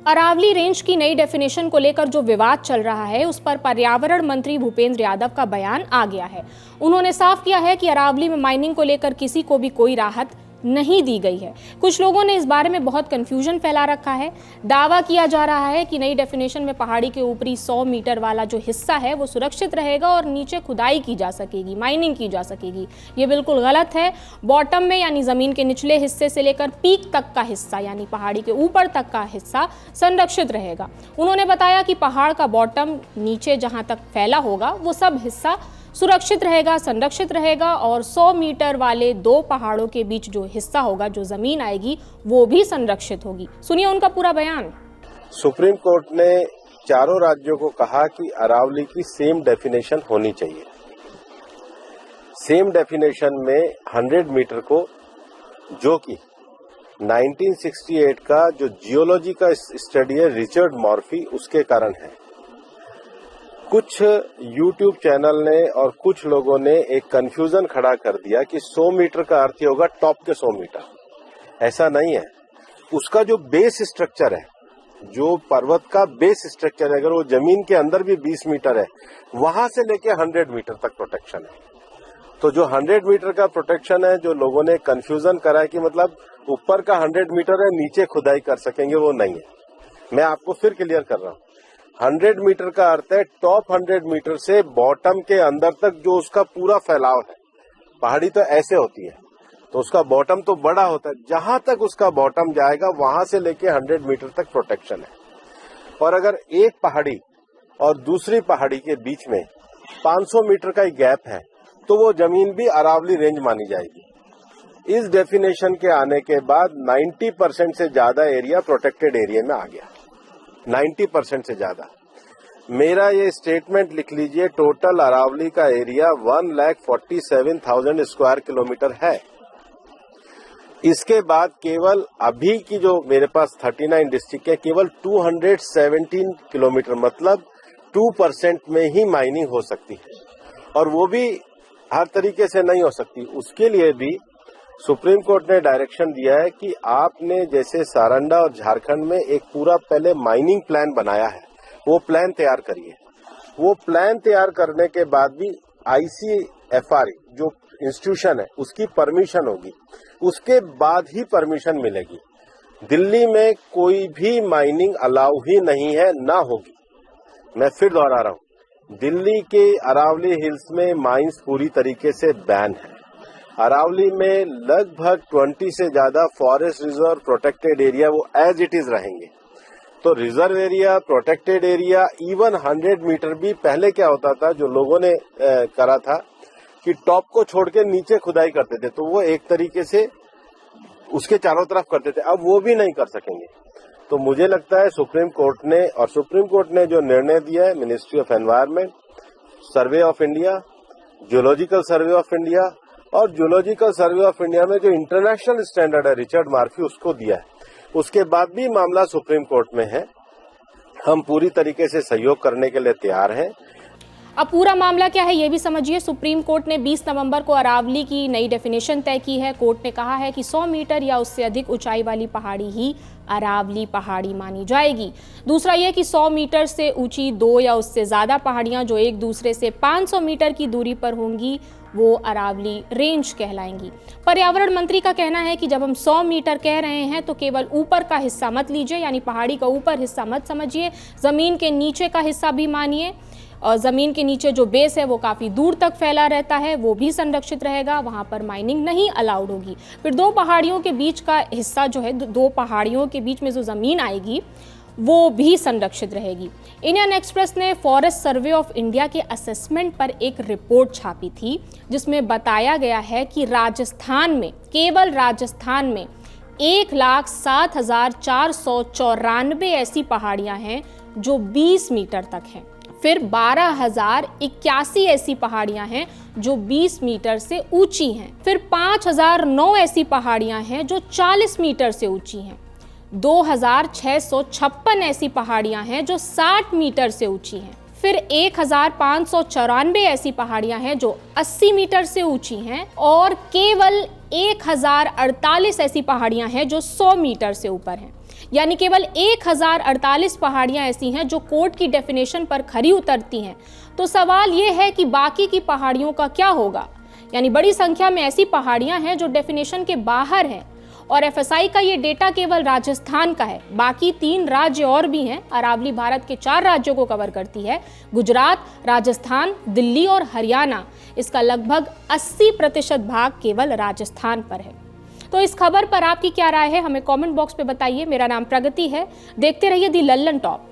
Aravalli range की नई definition को लेकर जो विवाद चल रहा है उस पर पर्यावरण मंत्री भूपेंद्र यादव का बयान आ गया है। उन्होंने साफ किया है कि अरावली में माइनिंग को लेकर किसी को भी कोई राहत नहीं दी गई है। कुछ लोगों ने इस बारे में बहुत कंफ्यूजन फैला रखा है। दावा किया जा रहा है कि नई डेफिनेशन में पहाड़ी के ऊपरी 100 मीटर वाला जो हिस्सा है वो सुरक्षित रहेगा और नीचे खुदाई की जा सकेगी, माइनिंग की जा सकेगी। ये बिल्कुल गलत है। बॉटम में यानी जमीन के निचले हिस्से से लेकर पीक तक का हिस्सा यानी पहाड़ी के ऊपर तक का हिस्सा संरक्षित रहेगा। उन्होंने बताया कि पहाड़ का बॉटम नीचे जहां तक फैला होगा वो सब हिस्सा सुरक्षित रहेगा, संरक्षित रहेगा और 100 मीटर वाले दो पहाड़ों के बीच जो हिस्सा होगा, जो जमीन आएगी, वो भी संरक्षित होगी। सुनिए उनका पूरा बयान। सुप्रीम कोर्ट ने चारों राज्यों को कहा कि अरावली की सेम डेफिनेशन होनी चाहिए। सेम डेफिनेशन में 100 मीटर को, जो कि 1968 का जो जियोलॉजी का स्टडी है रिचर्ड मॉर्फी, उसके कारण है। कुछ YouTube चैनल ने और कुछ लोगों ने एक कंफ्यूजन खड़ा कर दिया कि 100 मीटर का अर्थ होगा टॉप के 100 मीटर। ऐसा नहीं है। उसका जो बेस स्ट्रक्चर है, जो पर्वत का बेस स्ट्रक्चर है, अगर वो जमीन के अंदर भी 20 मीटर है, वहां से लेके 100 मीटर तक प्रोटेक्शन है। तो जो 100 मीटर का प्रोटेक्शन है, जो लोगों ने कंफ्यूजन करा है कि मतलब ऊपर का 100 मीटर है, नीचे खुदाई कर सकेंगे, वो नहीं है। मैं आपको फिर क्लियर कर रहा हूँ। 100 मीटर का अर्थ है टॉप 100 मीटर से बॉटम के अंदर तक जो उसका पूरा फैलाव है। पहाड़ी तो ऐसे होती है, तो उसका बॉटम तो बड़ा होता है। जहां तक उसका बॉटम जाएगा वहां से लेके 100 मीटर तक प्रोटेक्शन है। और अगर एक पहाड़ी और दूसरी पहाड़ी के बीच में 500 मीटर का ही गैप है, तो वो जमीन भी अरावली रेंज मानी जाएगी। इस डेफिनेशन के आने के बाद 90% से ज्यादा एरिया प्रोटेक्टेड एरिया में आ गया। 90% से ज्यादा। मेरा ये स्टेटमेंट लिख लीजिए, टोटल अरावली का एरिया 1,47,000 स्क्वायर किलोमीटर है। इसके बाद केवल अभी की जो मेरे पास 39 डिस्ट्रिक्ट है, केवल 217 किलोमीटर मतलब 2% में ही माइनिंग हो सकती है, और वो भी हर तरीके से नहीं हो सकती। उसके लिए भी सुप्रीम कोर्ट ने डायरेक्शन दिया है कि आपने जैसे सारंडा और झारखंड में एक पूरा पहले माइनिंग प्लान बनाया है, वो प्लान तैयार करिए। वो प्लान तैयार करने के बाद भी ICFR जो इंस्टीट्यूशन है उसकी परमिशन होगी, उसके बाद ही परमिशन मिलेगी। दिल्ली में कोई भी माइनिंग अलाउ ही नहीं है, ना होगी। मैं फिर दोहरा रहा हूँ, दिल्ली के अरावली हिल्स में माइंस पूरी तरीके से बैन है। अरावली में लगभग 20 से ज्यादा फॉरेस्ट रिजर्व प्रोटेक्टेड एरिया वो एज इट इज रहेंगे। तो reserve area, protected area, even 100 metre भी पहले क्या होता था, जो लोगों ने करा था कि टॉप को छोड़ के नीचे खुदाई करते थे, तो वो एक तरीके से उसके चारों तरफ करते थे। अब वो भी नहीं कर सकेंगे। तो मुझे लगता है सुप्रीम कोर्ट ने जो निर्णय दिया है, ministry of environment, survey of India, geological survey of India और जियोलॉजिकल सर्वे ऑफ इंडिया में जो इंटरनेशनल स्टैंडर्ड है रिचर्ड मॉर्फी, उसको दिया है। उसके बाद भी मामला सुप्रीम कोर्ट में है। हम पूरी तरीके से सहयोग करने के लिए तैयार हैं। अब पूरा मामला क्या है ये भी समझिए। सुप्रीम कोर्ट ने 20 नवंबर को अरावली की नई डेफिनेशन तय की है। कोर्ट ने कहा है कि 100 मीटर या उससे अधिक ऊंचाई वाली पहाड़ी ही अरावली पहाड़ी मानी जाएगी। दूसरा यह कि 100 मीटर से ऊंची दो या उससे ज्यादा पहाड़ियां जो एक दूसरे से 500 मीटर की दूरी पर होंगी वो अरावली रेंज कहलाएंगी। पर्यावरण मंत्री का कहना है कि जब हम 100 मीटर कह रहे हैं तो केवल ऊपर का हिस्सा मत लीजिए, यानी पहाड़ी का ऊपर हिस्सा मत समझिए, जमीन के नीचे का हिस्सा भी मानिए। और जमीन के नीचे जो बेस है वो काफी दूर तक फैला रहता है, वो भी संरक्षित रहेगा, वहां पर माइनिंग नहीं अलाउड होगी। फिर दो पहाड़ियों के बीच का हिस्सा जो है, दो पहाड़ियों के बीच में जो जमीन आएगी वो भी संरक्षित रहेगी। इंडियन एक्सप्रेस ने फॉरेस्ट सर्वे ऑफ इंडिया के असेसमेंट पर एक रिपोर्ट छापी थी, जिसमें बताया गया है कि राजस्थान में, केवल राजस्थान में 1,07,494 ऐसी पहाड़ियां हैं जो 20 मीटर तक हैं। फिर 12,081 ऐसी पहाड़ियां हैं जो 20 मीटर से ऊंची हैं। फिर 5,009 ऐसी पहाड़ियां हैं जो 40 मीटर से ऊंची हैं। 2,656 ऐसी पहाड़ियां हैं जो 60 मीटर से ऊंची हैं। फिर 1,594 ऐसी पहाड़ियां हैं जो 80 मीटर से ऊंची हैं और केवल 1,048 ऐसी पहाड़ियां हैं जो 100 मीटर से ऊपर हैं। यानी केवल 1048 पहाड़ियां ऐसी हैं जो कोर्ट की डेफिनेशन पर खरी उतरती हैं। तो सवाल ये है कि बाकी की पहाड़ियों का क्या होगा? यानी बड़ी संख्या में ऐसी पहाड़ियां हैं जो डेफिनेशन के बाहर हैं और एफएसआई का ये डेटा केवल राजस्थान का है। बाकी 3 राज्य और भी हैं। अरावली भारत के 4 राज्यों को कवर करती है, गुजरात, राजस्थान, दिल्ली और हरियाणा। इसका लगभग 80% भाग केवल राजस्थान पर है। तो इस खबर पर आपकी क्या राय है, हमें कमेंट बॉक्स पे बताइए। मेरा नाम प्रगति है, देखते रहिए दी लल्लन टॉप।